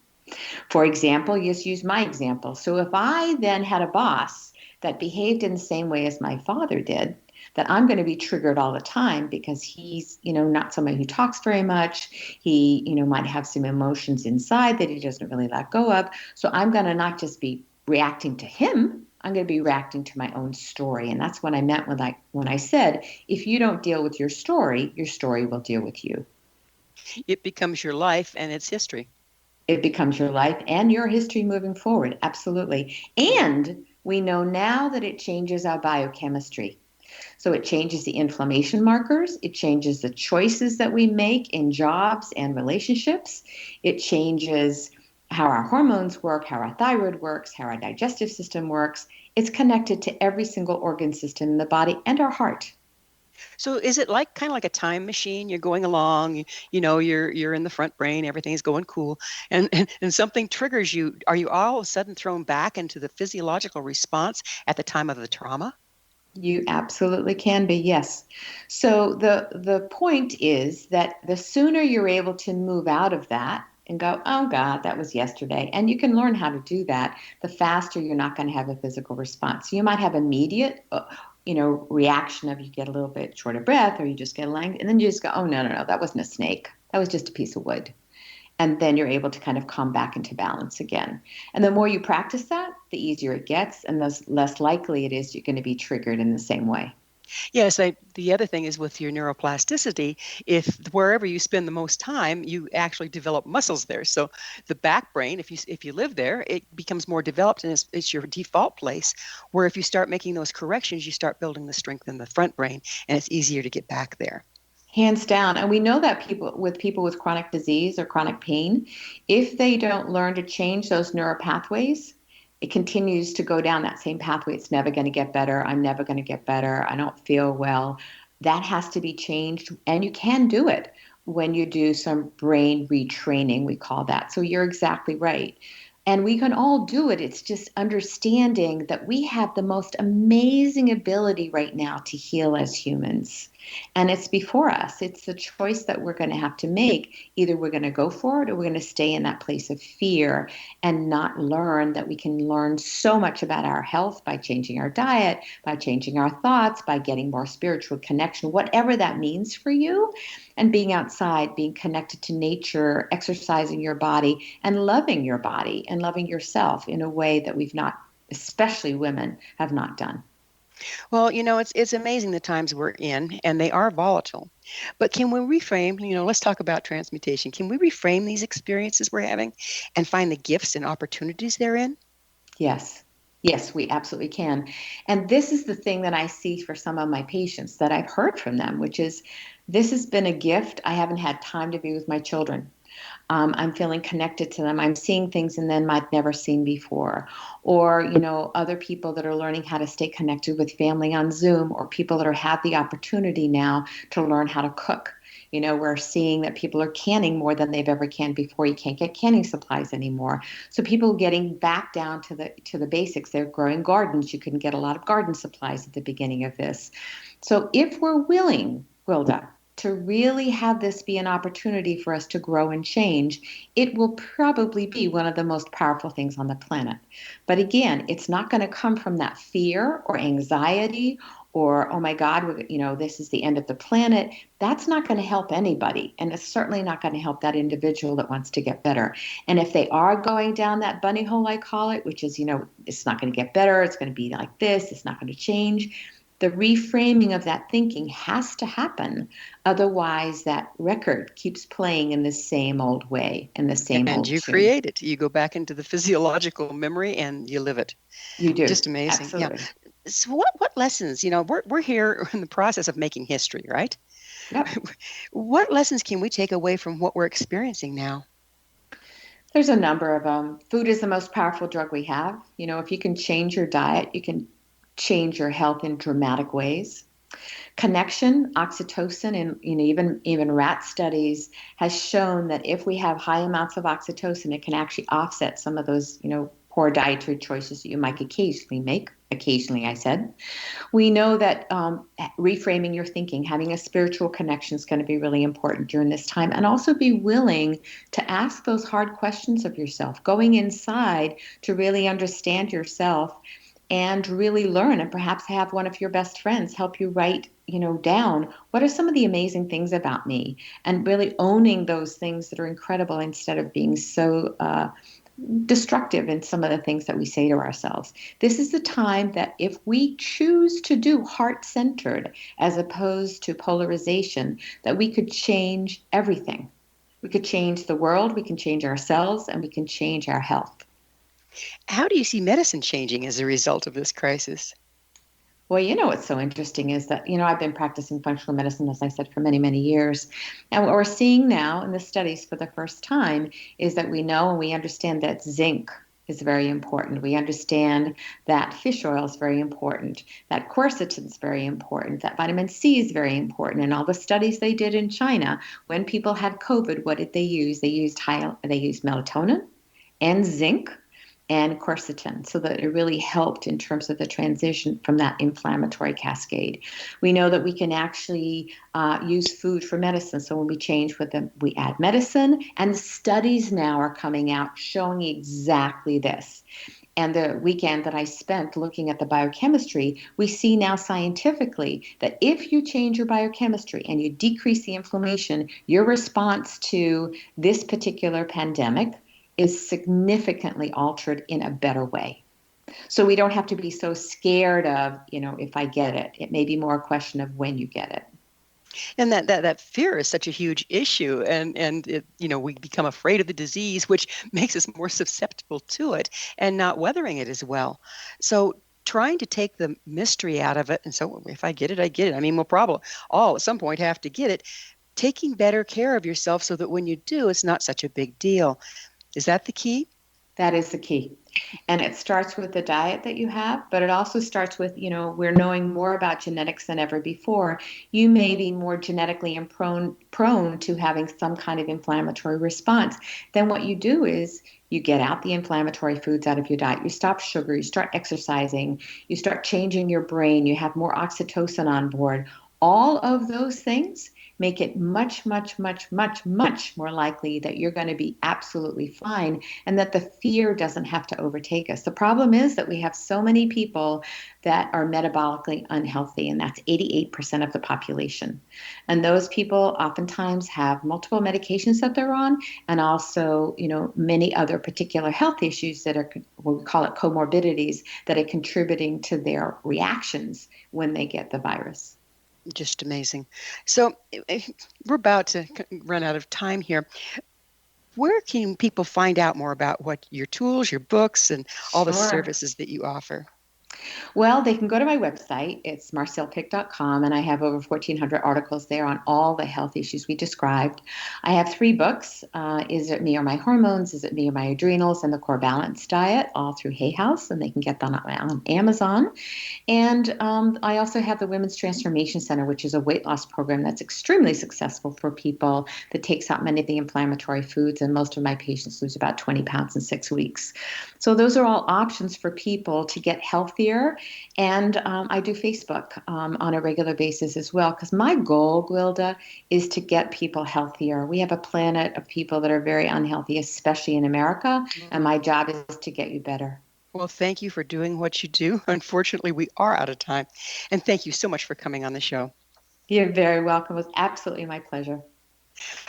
For example, just use my example. So if I then had a boss that behaved in the same way as my father did, that I'm going to be triggered all the time because he's, not somebody who talks very much. He, might have some emotions inside that he doesn't really let go of. So I'm going to not just be reacting to him, I'm going to be reacting to my own story. And that's what I meant when I said, if you don't deal with your story will deal with you. It becomes your life and its history. It becomes your life and your history moving forward. Absolutely. And we know now that it changes our biochemistry. So it changes the inflammation markers. It changes the choices that we make in jobs and relationships. It changes how our hormones work, how our thyroid works, how our digestive system works. It's connected to every single organ system in the body and our heart. So is it kind of like a time machine? You're going along, you're in the front brain, everything's going cool, and something triggers you. Are you all of a sudden thrown back into the physiological response at the time of the trauma? You absolutely can be, yes. So the point is that the sooner you're able to move out of that and go, oh God, that was yesterday, and you can learn how to do that, the faster you're not going to have a physical response. So you might have immediate reaction of you get a little bit short of breath or you just get lang, and then you just go, oh, no, that wasn't a snake. That was just a piece of wood. And then you're able to kind of come back into balance again. And the more you practice that, the easier it gets, and the less likely it is you're going to be triggered in the same way. Yes, the other thing is with your neuroplasticity, if wherever you spend the most time, you actually develop muscles there. So the back brain, if you live there, it becomes more developed and it's your default place. Where if you start making those corrections, you start building the strength in the front brain, and it's easier to get back there. Hands down. And we know that people with chronic disease or chronic pain, if they don't learn to change those neural pathways, it continues to go down that same pathway. It's never going to get better. I'm never going to get better. I don't feel well. That has to be changed. And you can do it when you do some brain retraining, we call that. So you're exactly right. And we can all do it. It's just understanding that we have the most amazing ability right now to heal as humans. And it's before us. It's the choice that we're going to have to make. Either we're going to go for it or we're going to stay in that place of fear and not learn that we can learn so much about our health by changing our diet, by changing our thoughts, by getting more spiritual connection, whatever that means for you. And being outside, being connected to nature, exercising your body and loving yourself in a way that we've not, especially women, have not done. Well, it's amazing the times we're in, and they are volatile. But can we reframe, let's talk about transmutation. Can we reframe these experiences we're having and find the gifts and opportunities therein? Yes. Yes, we absolutely can. And this is the thing that I see for some of my patients that I've heard from them, which is this has been a gift. I haven't had time to be with my children. I'm feeling connected to them. I'm seeing things in them I've never seen before. Or, other people that are learning how to stay connected with family on Zoom, or people that have the opportunity now to learn how to cook. We're seeing that people are canning more than they've ever canned before. You can't get canning supplies anymore. So people getting back down to the basics. They're growing gardens. You couldn't get a lot of garden supplies at the beginning of this. So if we're willing, Wilda, to really have this be an opportunity for us to grow and change, it will probably be one of the most powerful things on the planet. But again, it's not going to come from that fear or anxiety or, oh my God, this is the end of the planet. That's not going to help anybody. And it's certainly not going to help that individual that wants to get better. And if they are going down that bunny hole, I call it, which is, it's not going to get better. It's going to be like this. It's not going to change. The reframing of that thinking has to happen. Otherwise, that record keeps playing in the same old way, in the same and old you tune. create it. You go back into the physiological memory and you live it. You do. Just amazing. Absolutely. Yeah. So what lessons, we're here in the process of making history, right? Yep. What lessons can we take away from what we're experiencing now? There's a number of them. Food is the most powerful drug we have. If you can change your diet, you can change your health in dramatic ways. Connection, oxytocin, and even rat studies has shown that if we have high amounts of oxytocin, it can actually offset some of those poor dietary choices that you might occasionally make. occasionally, I said. We know that reframing your thinking, having a spiritual connection is going to be really important during this time, and also be willing to ask those hard questions of yourself, going inside to really understand yourself and really learn, and perhaps have one of your best friends help you write down what are some of the amazing things about me, and really owning those things that are incredible instead of being so destructive in some of the things that we say to ourselves. This is the time that if we choose to do heart-centered as opposed to polarization, that we could change everything. We could change the world, we can change ourselves, and we can change our health. How do you see medicine changing as a result of this crisis? Well, what's so interesting is that, I've been practicing functional medicine, as I said, for many, many years. And what we're seeing now in the studies for the first time is that we know and we understand that zinc is very important. We understand that fish oil is very important, that quercetin is very important, that vitamin C is very important. And all the studies they did in China, when people had COVID, what did they use? They used melatonin and zinc and quercetin, so that it really helped in terms of the transition from that inflammatory cascade. We know that we can actually use food for medicine. So when we change with them, we add medicine, and studies now are coming out showing exactly this. And the weekend that I spent looking at the biochemistry, we see now scientifically that if you change your biochemistry and you decrease the inflammation, your response to this particular pandemic is significantly altered in a better way. So we don't have to be so scared of, if I get it. It may be more a question of when you get it. And that fear is such a huge issue, and it, we become afraid of the disease, which makes us more susceptible to it and not weathering it as well. So trying to take the mystery out of it, and so if I get it, I get it. I mean, we'll probably all at some point have to get it. Taking better care of yourself so that when you do, it's not such a big deal. Is that the key? That is the key. And it starts with the diet that you have, but it also starts with, we're knowing more about genetics than ever before. You may be more genetically prone to having some kind of inflammatory response. Then what you do is you get out the inflammatory foods out of your diet. You stop sugar, you start exercising, you start changing your brain, you have more oxytocin on board. All of those things make it much, much, much, much, much more likely that you're going to be absolutely fine and that the fear doesn't have to overtake us. The problem is that we have so many people that are metabolically unhealthy, and that's 88% of the population. And those people oftentimes have multiple medications that they're on, and also, many other particular health issues that are, we call it comorbidities, that are contributing to their reactions when they get the virus. Just amazing. So we're about to run out of time here. Where can people find out more about what your tools, your books, and all the services that you offer? Well, they can go to my website. It's marcellepick.com, and I have over 1,400 articles there on all the health issues we described. I have 3 books, Is It Me or My Hormones, Is It Me or My Adrenals, and The Core Balance Diet, all through Hay House, and they can get them on Amazon. And I also have the Women's Transformation Center, which is a weight loss program that's extremely successful for people that takes out many of the inflammatory foods, and most of my patients lose about 20 pounds in 6 weeks. So those are all options for people to get healthier. And I do Facebook on a regular basis as well, because my goal, Gwilda, is to get people healthier. We have a planet of people that are very unhealthy, especially in America, and my job is to get you better. Well, thank you for doing what you do. Unfortunately, we are out of time. And thank you so much for coming on the show. You're very welcome. It was absolutely my pleasure.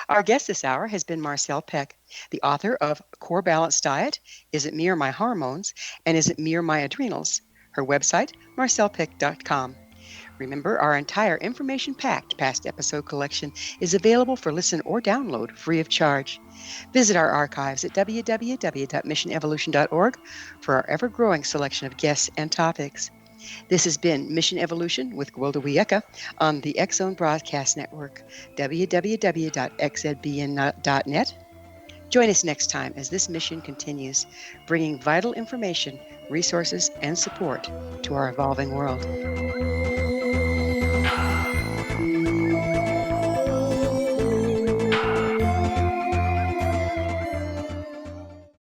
Our guest this hour has been Marcelle Pick, the author of Core Balance Diet, Is It Me or My Hormones, and Is It Me or My Adrenals? Her website, marcellepick.com. Remember, our entire information-packed past episode collection is available for listen or download free of charge. Visit our archives at www.missionevolution.org for our ever-growing selection of guests and topics. This has been Mission Evolution with Gwilda Wiyaka on the X-Zone Broadcast Network, www.xzbn.net. Join us next time as this mission continues, bringing vital information, resources, and support to our evolving world.